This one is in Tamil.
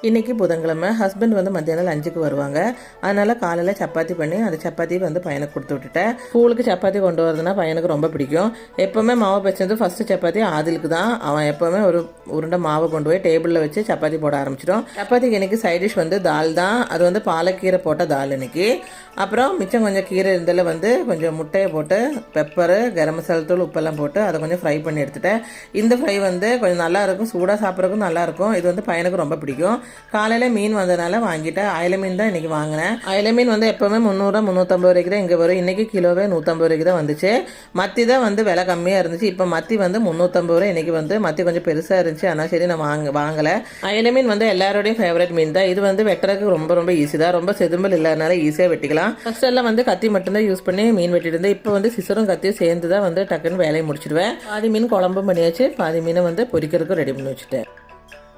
இன்றைக்கி புதன்கிழமை ஹஸ்பண்ட் வந்து மத்தியானம் லஞ்சுக்கு வருவாங்க. அதனால் காலையில் சப்பாத்தி பண்ணி அந்த சப்பாத்தி வந்து பையனுக்கு கொடுத்து விட்டுட்டேன். ஸ்கூலுக்கு சப்பாத்தி கொண்டு வரதுன்னா பையனுக்கு ரொம்ப பிடிக்கும். எப்போவுமே மாவு பச்சது ஃபஸ்ட்டு சப்பாத்தி ஆதிலுக்கு தான். அவன் எப்போவுமே ஒரு உருண்டை மாவை கொண்டு போய் டேபிளில் வச்சு சப்பாத்தி போட ஆரம்பிச்சிடும். சப்பாத்திக்கு இன்றைக்கி சைட் டிஷ் வந்து தால் தான். அது வந்து பாலக்கீரை போட்ட தால் இன்றைக்கி. அப்புறம் மிச்சம் கொஞ்சம் கீரை இருந்ததில் வந்து கொஞ்சம் முட்டையை போட்டு பெப்பரு கரம் மசாலா தூள் உப்பெல்லாம் போட்டு அதை கொஞ்சம் ஃப்ரை பண்ணி எடுத்துட்டேன். இந்த ஃப்ரை வந்து கொஞ்சம் நல்லாயிருக்கும், சூடாக சாப்பிட்றதுக்கும் நல்லாயிருக்கும். இது வந்து பையனுக்கு ரொம்ப பிடிக்கும். காலையில் மீன் வந்ததுனால வாங்கிட்டேன். அயலை மீன் தான் இன்றைக்கி வாங்கினேன். அயலை மீன் வந்து எப்போவுமே 300 350 ரூபாய்க்கு தான் இங்கே வரும். இன்றைக்கி கிலோவே 150 ரூபாய்க்கு தான் வந்துச்சு. மத்தி தான் வந்து விலை கம்மியாக இருந்துச்சு. இப்போ மத்தி வந்து 350 ரூபா. இன்றைக்கி வந்து மத்தி கொஞ்சம் பெருசாக இருந்துச்சு. ஆனால் சரி நான் வாங்கலை. அயலை மீன் வந்து எல்லாரோடையும் ஃபேவரட் மீன் தான். இது வந்து வெட்டுறதுக்கு ரொம்ப ரொம்ப ஈஸி தான். ரொம்ப செதும்பல் இல்லாதனால ஈஸியாக வெட்டிக்கலாம். ஃபர்ஸ்ட் எல்லாம் வந்து கத்தி மட்டும்தான் யூஸ் பண்ணி மீன் வெட்டிட்டு இருந்தேன். இப்போ வந்து சிசரும் கத்தியும் சேர்ந்து தான் வந்து டக்குன்னு வேலையை முடிச்சிடுவேன். பாதி மீன் குழம்பும் பண்ணியாச்சு, பாதி மீனை வந்து பொரிக்கிறதுக்கும் ரெடி பண்ணி வச்சுட்டேன்.